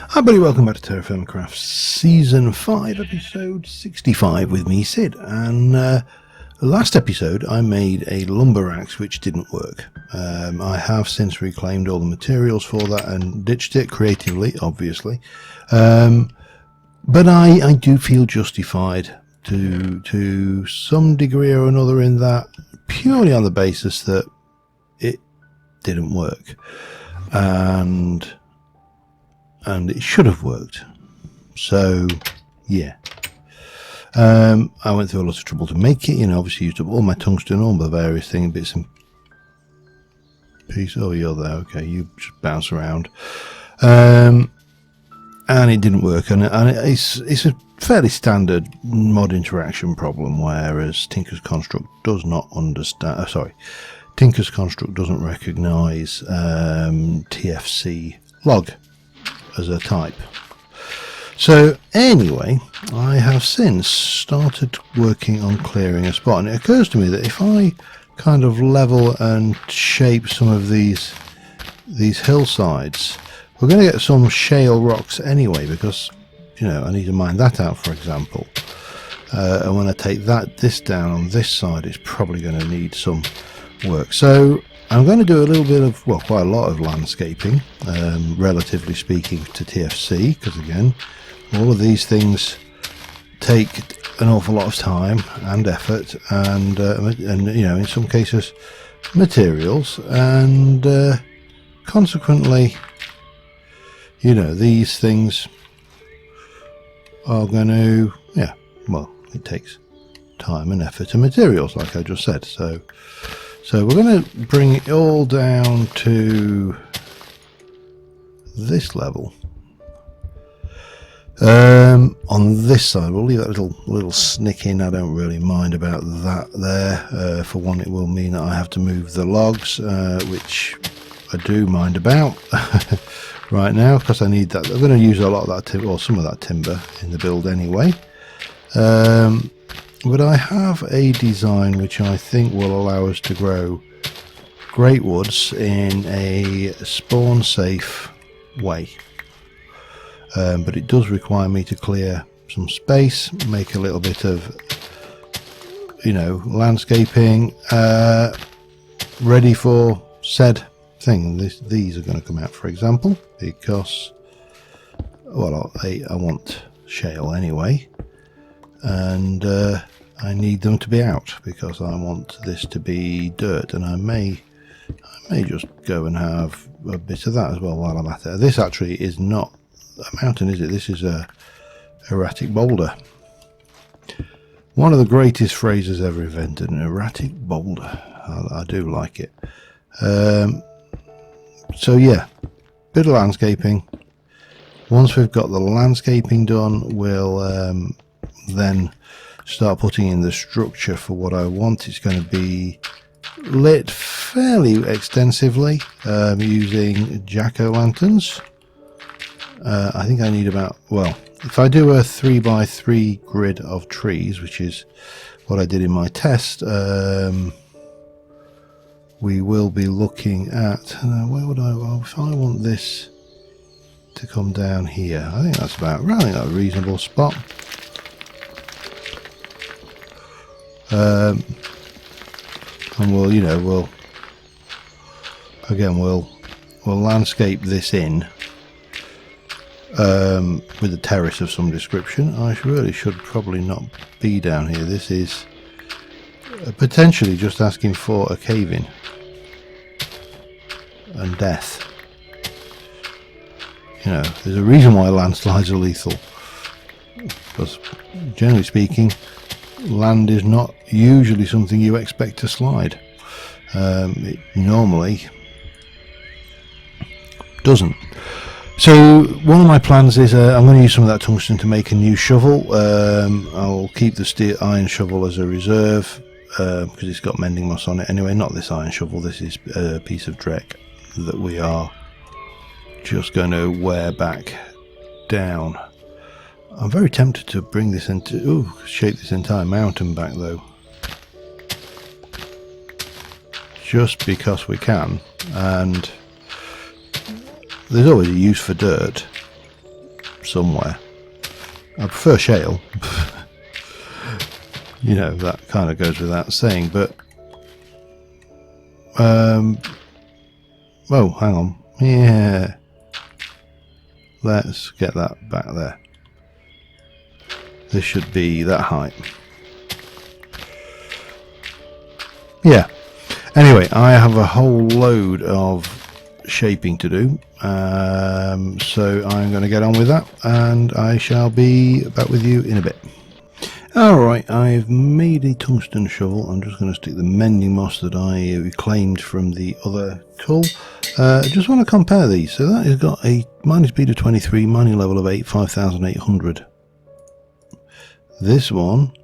Hi buddy, welcome back to TerraFirmaCraft Season 5, Episode 65 with me, Sid. And last episode I made a lumber axe which didn't work. I have since reclaimed all the materials for that and ditched it creatively, obviously. But I do feel justified to some degree or another in that, purely on the basis that it didn't work. And it should have worked. So yeah, I went through a lot of trouble to make it. You know, obviously used up all my tungsten, all the various things, bits and pieces. Oh, you're there. Okay, you just bounce around, and it didn't work. And it's a fairly standard mod interaction problem, whereas Tinker's Construct does not understand. Tinker's Construct doesn't recognise TFC log as a type. So anyway, I have since started working on clearing a spot, and it occurs to me that if I kind of level and shape some of these hillsides, we're going to get some shale rocks anyway, because, you know, I need to mine that out, for example. And when I take this down on this side, it's probably going to need some work. So I'm going to do a little bit of, well, quite a lot of landscaping, relatively speaking to TFC, because again, all of these things take an awful lot of time and effort, and you know, in some cases, materials, and consequently, you know, these things are going to, yeah, well, it takes time and effort and materials, like I just said. So we're going to bring it all down to this level. On this side, we'll leave that little snick in. I don't really mind about that there. For one, it will mean that I have to move the logs, which I do mind about right now, because I need that. I'm going to use a lot of that timber, or some of that timber, in the build anyway. But I have a design which I think will allow us to grow Greatwoods in a spawn safe way. But it does require me to clear some space, make a little bit of, you know, landscaping, ready for said thing. These are going to come out, for example, because, well, I want shale anyway, and I need them to be out because I want this to be dirt, and I may just go and have a bit of that as well while I'm at it. This actually is not a mountain, is it? This is a erratic boulder. One of the greatest phrases ever invented, an erratic boulder. I do like it. So yeah, bit of landscaping. Once we've got the landscaping done, we'll then start putting in the structure for what I want. It's going to be lit fairly extensively, using jack-o'-lanterns. I think I need about, well, if I do a 3x3 grid of trees, which is what I did in my test, we will be looking at, where would if I want this to come down here, I think that's about, I think that's a reasonable spot. And we'll, you know, we'll landscape this in with a terrace of some description. I really should probably not be down here. This is potentially just asking for a cave-in and death. You know, there's a reason why landslides are lethal, because generally speaking, land is not usually something you expect to slide. It normally doesn't. So one of my plans is I'm going to use some of that tungsten to make a new shovel. I'll keep the iron shovel as a reserve, because it's got mending moss on it anyway. Not this iron shovel, this is a piece of dreck that we are just going to wear back down. I'm very tempted to bring this into, shape this entire mountain back though, just because we can, and there's always a use for dirt. somewhere. I prefer shale. You know, that kind of goes without saying, but oh, hang on. Yeah, let's get that back there. This should be that height. Yeah. Anyway, I have a whole load of shaping to do, so I'm going to get on with that, and I shall be back with you in a bit. Alright, I've made a tungsten shovel. I'm just going to stick the mending moss that I reclaimed from the other tool. I just want to compare these. So that has got a mining speed of 23, mining level of 8, 5,800. This one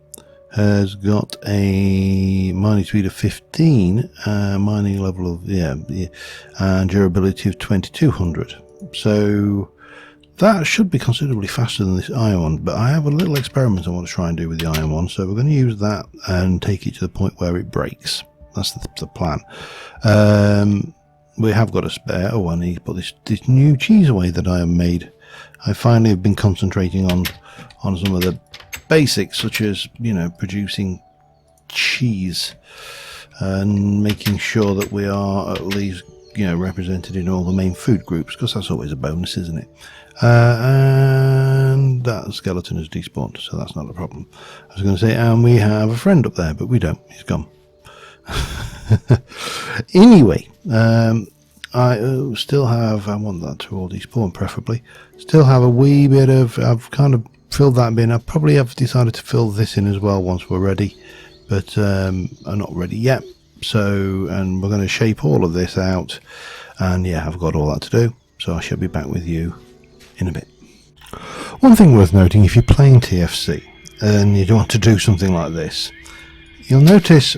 has got a mining speed of 15, mining level of, and durability of 2200. So that should be considerably faster than this iron one, but I have a little experiment I want to try and do with the iron one, so we're going to use that and take it to the point where it breaks. That's the plan. We have got a spare. Oh, I need to put this new cheese away that I have made. I finally have been concentrating on some of the basics, such as, you know, producing cheese and making sure that we are at least, you know, represented in all the main food groups, because that's always a bonus, isn't it? And that skeleton has despawned, so that's not a problem. I was going to say, and we have a friend up there, but we don't. He's gone. Anyway, I still have, I want that to all despawn preferably. Still have a wee bit of, I've kind of filled that bin. I probably have decided to fill this in as well once we're ready, but I'm not ready yet. So, and we're going to shape all of this out, and yeah, I've got all that to do, so I shall be back with you in a bit. One thing worth noting, if you're playing TFC and you want to do something like this, you'll notice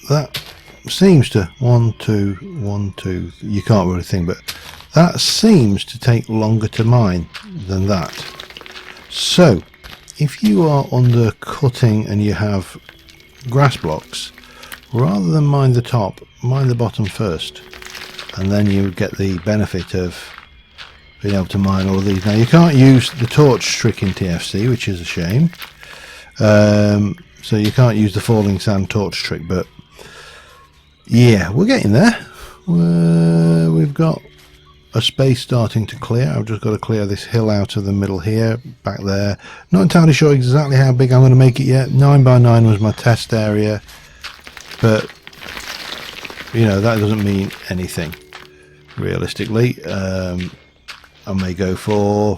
that seems to 1, 2, 1, 2, you can't really think, but that seems to take longer to mine than that. So if you are under cutting and you have grass blocks, rather than mine the top, mine the bottom first, and then you get the benefit of being able to mine all of these. Now you can't use the torch trick in TFC, which is a shame, so you can't use the falling sand torch trick, but yeah, we're getting there. We've got a space starting to clear. I've just got to clear this hill out of the middle here, back there. Not entirely sure exactly how big I'm going to make it yet. 9 by 9 was my test area, but you know, that doesn't mean anything realistically. I may go for,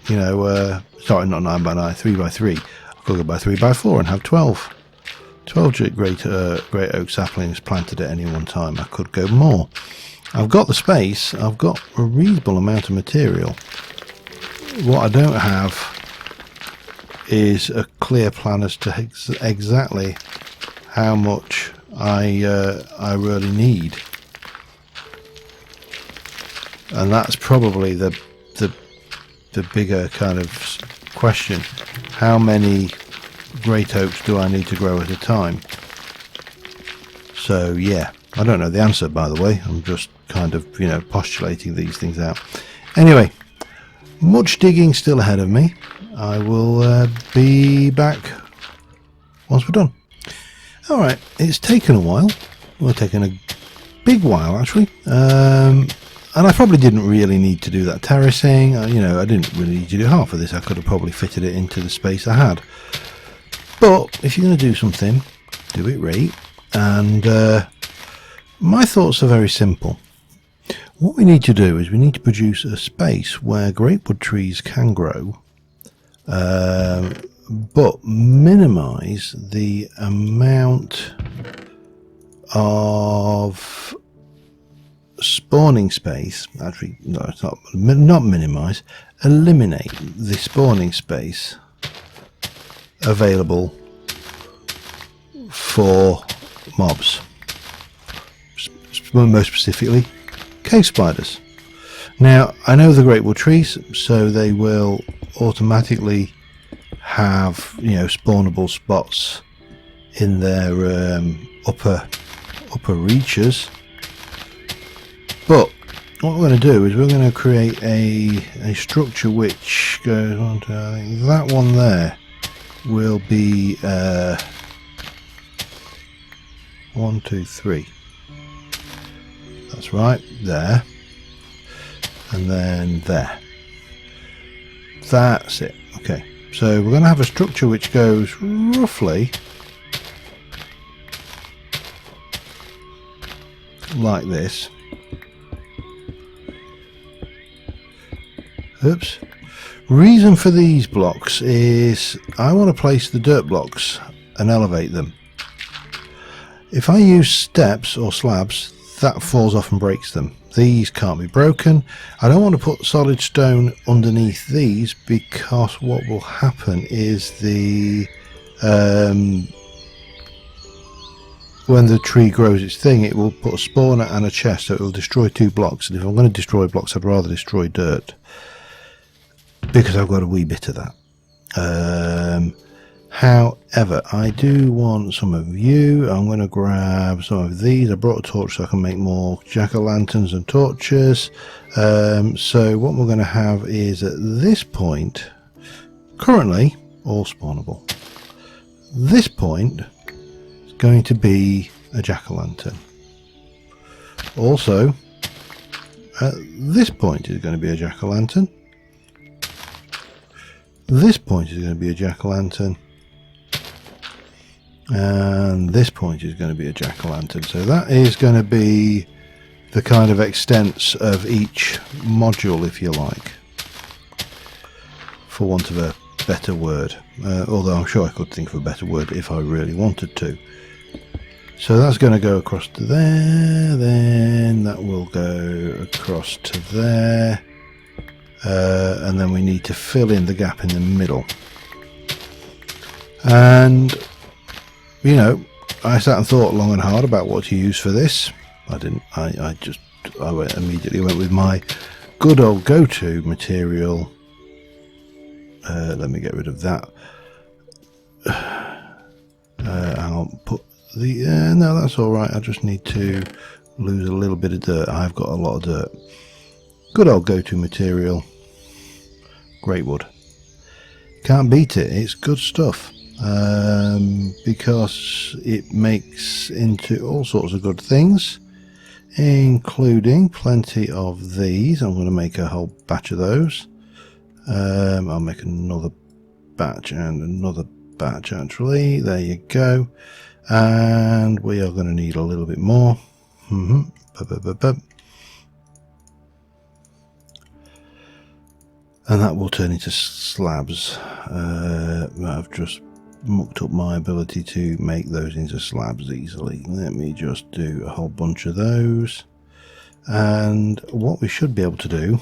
you know, sorry, not 9 by 9, 3 by 3. I could go by 3 by 4 and have 12 great oak saplings planted at any one time. I could go more. I've got the space, I've got a reasonable amount of material. What I don't have is a clear plan as to exactly how much I really need, and that's probably the bigger kind of question. How many great oaks do I need to grow at a time? So yeah, I don't know the answer, by the way. I'm just kind of, you know, postulating these things out. Anyway, much digging still ahead of me. I will be back once we're done. Alright, it's taken a while. Well, taken a big while actually, and I probably didn't really need to do that terracing. You know, I didn't really need to do half of this. I could have probably fitted it into the space I had. But if you're going to do something, do it right. And my thoughts are very simple. What we need to do is we need to produce a space where greatwood trees can grow, but minimize the amount of spawning space. Actually, no, it's not minimize, eliminate the spawning space available for mobs, most specifically cave spiders. Now I know the greatwood trees, so they will automatically have, you know, spawnable spots in their upper reaches, but what we're going to do is we're going to create a structure which goes on to, I think that one there will be 1, 2, 3. That's right, there. And then there. That's it. Okay, so we're going to have a structure which goes roughly like this. Oops. Reason for these blocks is I want to place the dirt blocks and elevate them. If I use steps or slabs, that falls off and breaks them. These can't be broken. I don't want to put solid stone underneath these, because what will happen is when the tree grows its thing, it will put a spawner and a chest, so it will destroy 2 blocks. And if I'm going to destroy blocks, I'd rather destroy dirt, because I've got a wee bit of that. However, I do want some of you. I'm going to grab some of these. I brought a torch so I can make more jack-o'-lanterns and torches. So what we're going to have is, at this point, currently all spawnable. This point is going to be a jack-o'-lantern. Also, at this point is going to be a jack-o'-lantern. This point is going to be a jack-o'-lantern. And this point is going to be a jack-o'-lantern. So that is going to be the kind of extents of each module, if you like, for want of a better word. Although I'm sure I could think of a better word if I really wanted to. So that's going to go across to there, then that will go across to there, and then we need to fill in the gap in the middle. And you know, I sat and thought long and hard about what to use for this. I didn't. I immediately went with my good old go-to material. Let me get rid of that. I'll put the. No, that's all right. I just need to lose a little bit of dirt. I've got a lot of dirt. Good old go-to material. Greatwood. Can't beat it. It's good stuff. Because it makes into all sorts of good things, including plenty of these. I'm going to make a whole batch of those. I'll make another batch and another batch, actually. There you go. And we are going to need a little bit more. And that will turn into slabs. I've just mucked up my ability to make those into slabs easily. Let me just do a whole bunch of those. And what we should be able to do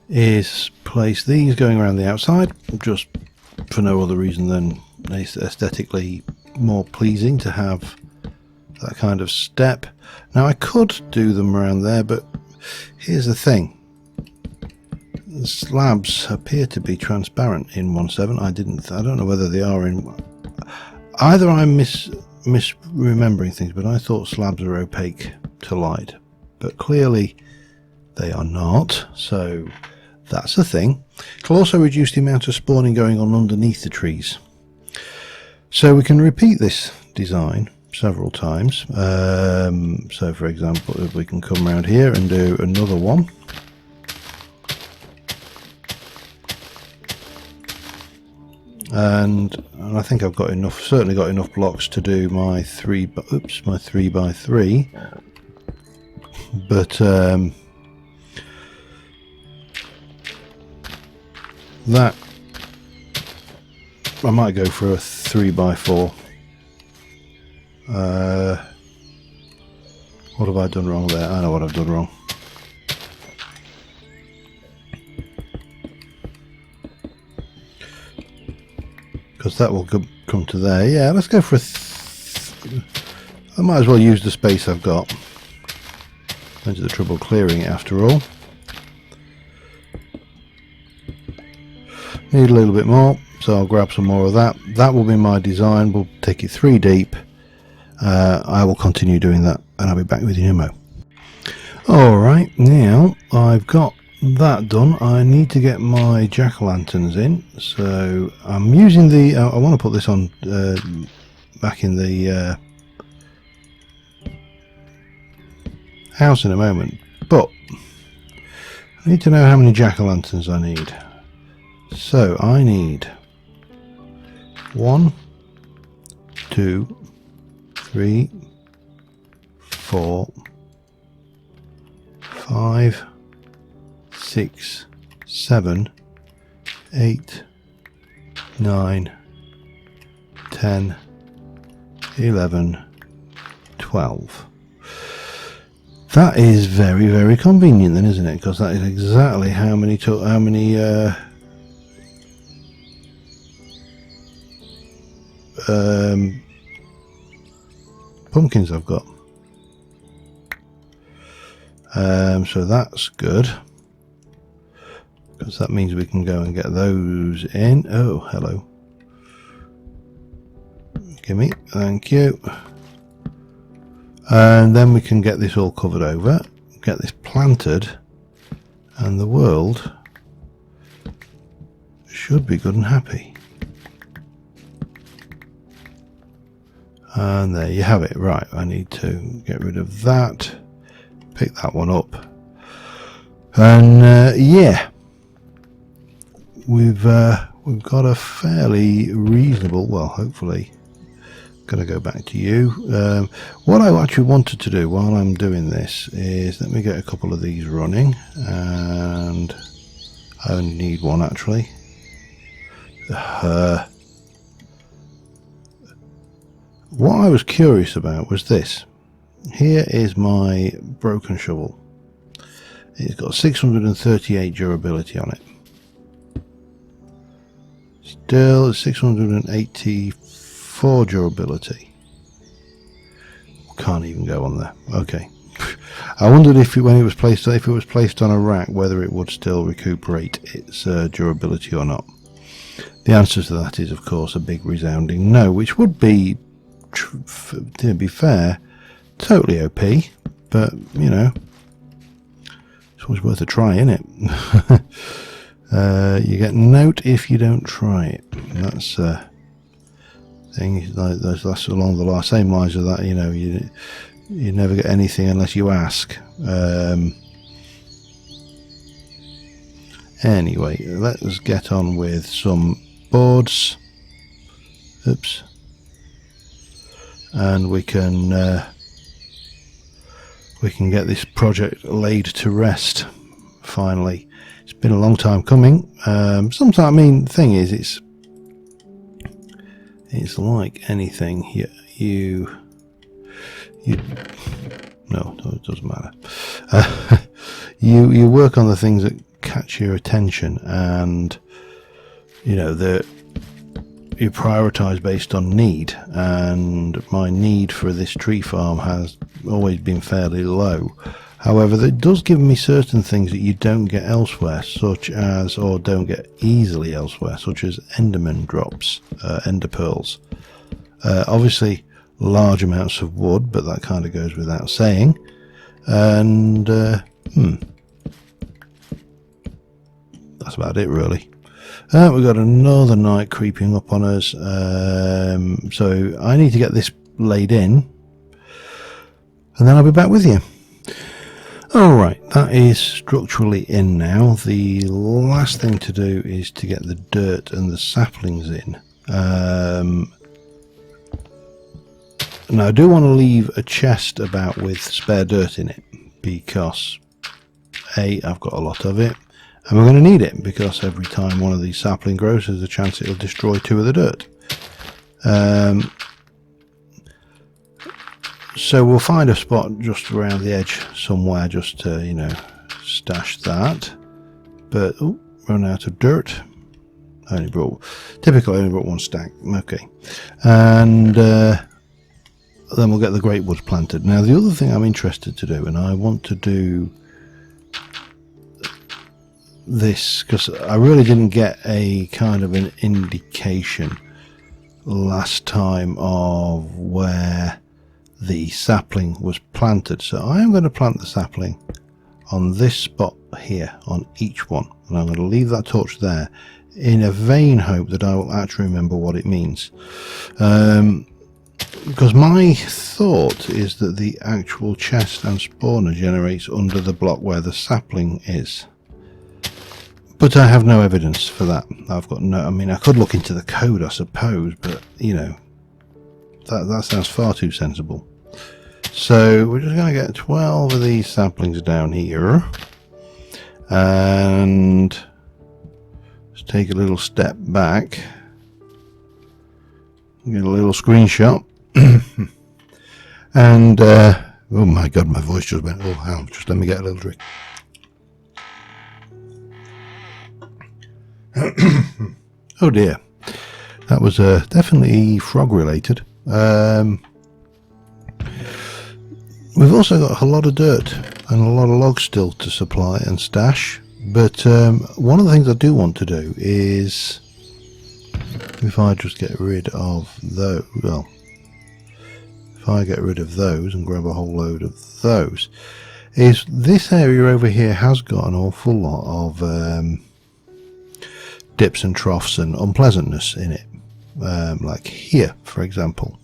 is place these going around the outside, just for no other reason than it's aesthetically more pleasing to have that kind of step. Now I could do them around there, but here's the thing. The slabs appear to be transparent in 1.7. I don't know whether they are in. Either I'm misremembering things, but I thought slabs are opaque to light, but clearly they are not. So that's a thing. It'll also reduce the amount of spawning going on underneath the trees. So we can repeat this design several times. So for example, if we can come around here and do another one. And I think I've got enough, certainly got enough blocks to do my 3x3. But that I might go for a 3x4. What have I done wrong there? I know what I've done wrong. Because that will come to there. Yeah, let's go for I might as well use the space I've got. Into the trouble clearing it after all. Need a little bit more, so I'll grab some more of that. That will be my design. We'll take it 3 deep. I will continue doing that, and I'll be back with you in a mo. Alright, now I've got that done, I need to get my jack-o'-lanterns in. So I'm using the I want to put this on back in the house in a moment, but I need to know how many jack-o'-lanterns I need. So I need 1, 2, 3, 4, 5, 6, 7, 8, 9, 10, 11, 12. That is very, very convenient then, isn't it? Because that is exactly how many pumpkins I've got. So that's good, because that means we can go and get those in. Oh, hello. Gimme, thank you. And then we can get this all covered over, get this planted, and the world should be good and happy. And there you have it. Right, I need to get rid of that, pick that one up, and yeah, we've got a fairly reasonable, well, hopefully. Going to go back to you. What I actually wanted to do while I'm doing this is, let me get a couple of these running, and I only need one actually. What I was curious about was this. Here is my broken shovel. It's got 638 durability on it. Still 684 durability. Can't even go on there. Okay. I wondered if when it was placed on a rack, whether it would still recuperate its durability or not. The answer to that is, of course, a big resounding no, which would be, to be fair, totally OP, but you know, it's always worth a try, isn't it? You get note if you don't try it. That's thing. That's along the same lines of that. You know, you never get anything unless you ask. Anyway, let us get on with some boards. Oops. And we can get this project laid to rest finally. It's been a long time coming. Sometimes, I mean, the thing is, it's like anything. No, it doesn't matter. You work on the things that catch your attention, and you know you prioritize based on need, and my need for this tree farm has always been fairly low. However, it does give me certain things that you don't get elsewhere, such as, or don't get easily elsewhere, such as enderman drops, ender pearls. Obviously large amounts of wood, but that kind of goes without saying. And that's about it really. We've got another night creeping up on us, so I need to get this laid in, and then I'll be back with you. Alright, that is structurally in now. The last thing to do is to get the dirt and the saplings in. Now I do want to leave a chest about with spare dirt in it, because I've got a lot of it, and we're going to need it, because every time one of these sapling grows, there's a chance it'll destroy 2 of the dirt. So we'll find a spot just around the edge somewhere, just to, you know, stash that. But run out of dirt. Typically only brought 1 stack. Okay, and then we'll get the Greatwoods planted. Now the other thing I'm interested to do, and I want to do this because I really didn't get a kind of an indication last time of where the sapling was planted, so I am going to plant the sapling on this spot here on each one, and I'm going to leave that torch there in a vain hope that I will actually remember what it means. Because my thought is that the actual chest and spawner generates under the block where the sapling is. But I have no evidence for that. I've got no... I mean, I could look into the code, I suppose, but, you know, that sounds far too sensible. So we're just going to get 12 of these saplings down here. And let's take a little step back. Get a little screenshot. And, oh my god, my voice just went, oh hell, just let me get a little drink. Oh dear, that was definitely frog related. We've also got a lot of dirt and a lot of logs still to supply and stash, but one of the things I do want to do is, if I just get rid of those, well, if I get rid of those and grab a whole load of those, is this area over here has got an awful lot of dips and troughs and unpleasantness in it, like here for example.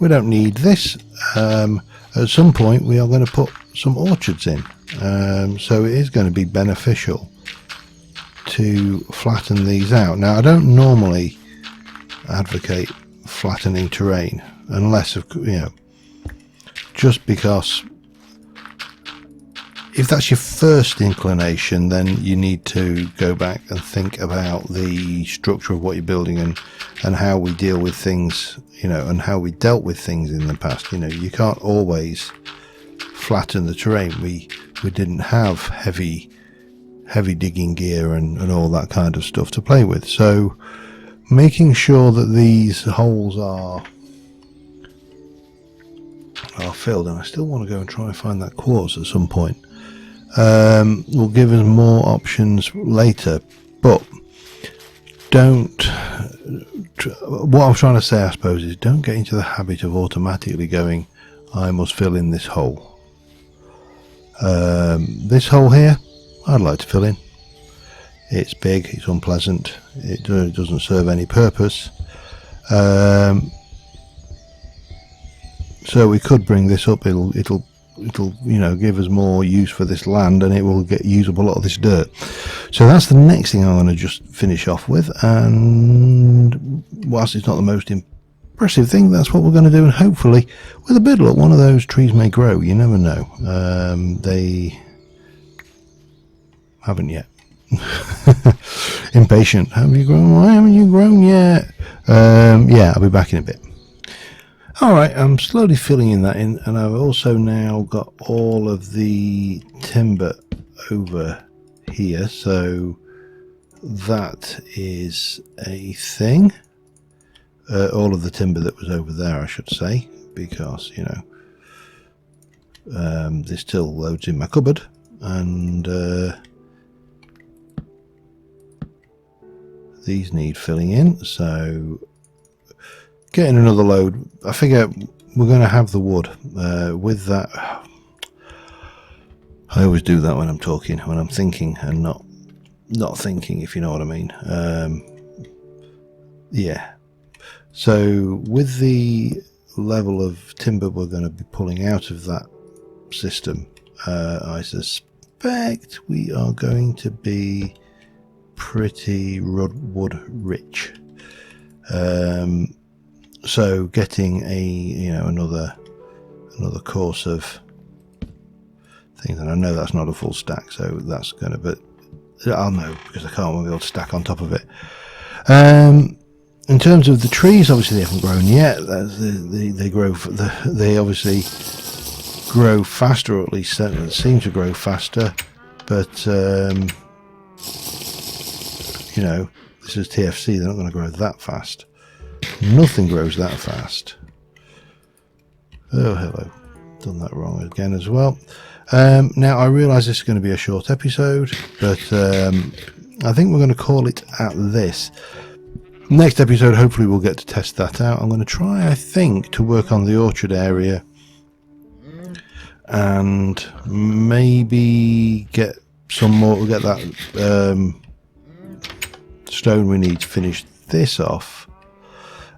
We don't need this. At some point we are going to put some orchards in, so it is going to be beneficial to flatten these out. Now I don't normally advocate flattening terrain unless, you know, just because if that's your first inclination, then you need to go back and think about the structure of what you're building and how we deal with things, you know, and how we dealt with things in the past. You know, you can't always flatten the terrain. We didn't have heavy digging gear and all that kind of stuff to play with. So making sure that these holes are filled, and I still want to go and try and find that quartz at some point, will give us more options later. But don't, what I'm trying to say, I suppose, is don't get into the habit of automatically going, I must fill in this hole. This hole here, I'd like to fill in. It's big, it's unpleasant, it doesn't serve any purpose. So we could bring this up. It'll you know, give us more use for this land, and it will use up a lot of this dirt. So that's the next thing I'm going to just finish off with. And whilst it's not the most impressive thing, that's what we're going to do. And hopefully, with a bit of luck, one of those trees may grow. You never know. They haven't yet. Impatient. Have you grown? Why haven't you grown yet? Yeah, I'll be back in a bit. Alright, I'm slowly filling in that in, and I've also now got all of the timber over here, so that is a thing. All of the timber that was over there, I should say, because, you know, there's still loads in my cupboard, and these need filling in, so getting another load. I figure we're going to have the wood with that. I always do that when I'm talking, when I'm thinking and not thinking, if you know what I mean. Yeah, so with the level of timber we're going to be pulling out of that system, I suspect we are going to be pretty wood rich. So getting a, you know, another course of things, and I know that's not a full stack, so that's gonna, but I'll know because I can't be able to stack on top of it. In terms of the trees, obviously they haven't grown yet. They obviously grow faster, or at least seem to grow faster. But you know, this is TFC. They're not going to grow that fast. Nothing grows that fast. Oh, hello. Done that wrong again as well. Now, I realise this is going to be a short episode, but I think we're going to call it at this. Next episode, hopefully we'll get to test that out. I'm going to try, I think, to work on the orchard area and maybe get some more. We'll get that stone we need to finish this off,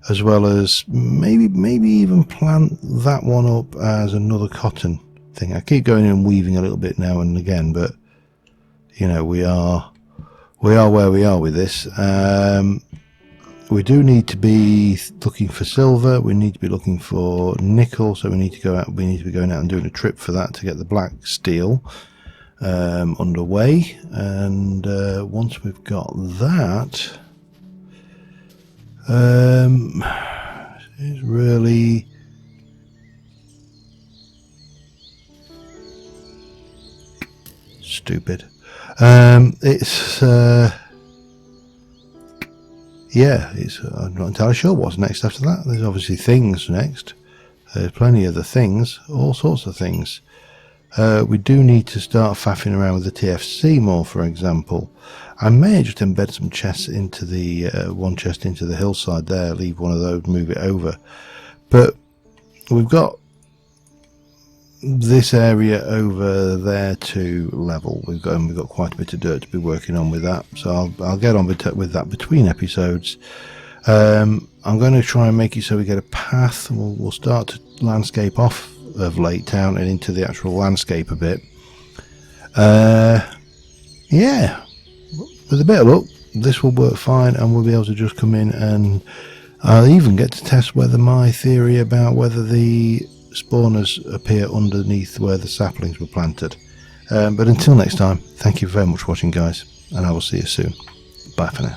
as well as maybe even plant that one up as another cotton thing. I keep going in and weaving a little bit now and again, but you know, we are where we are with this. We do need to be looking for silver. We need to be looking for nickel. So we need to go out. We need to be going out and doing a trip for that to get the black steel underway. And once we've got that, it's really stupid. I'm not entirely sure what's next after that. There's obviously things next. There's plenty of the things, all sorts of things. We do need to start faffing around with the TFC more, for example. I may just embed some chests into the one chest into the hillside there, leave one of those, move it over. But we've got this area over there to level. We've got quite a bit of dirt to be working on with that, so I'll get on with that between episodes. I'm going to try and make it so we get a path. We'll start to landscape off of Lake Town and into the actual landscape a bit. Yeah, with a bit of luck this will work fine, and we'll be able to just come in, and I'll even get to test whether my theory about whether the spawners appear underneath where the saplings were planted. But until next time, thank you very much for watching, guys, and I will see you soon. Bye for now.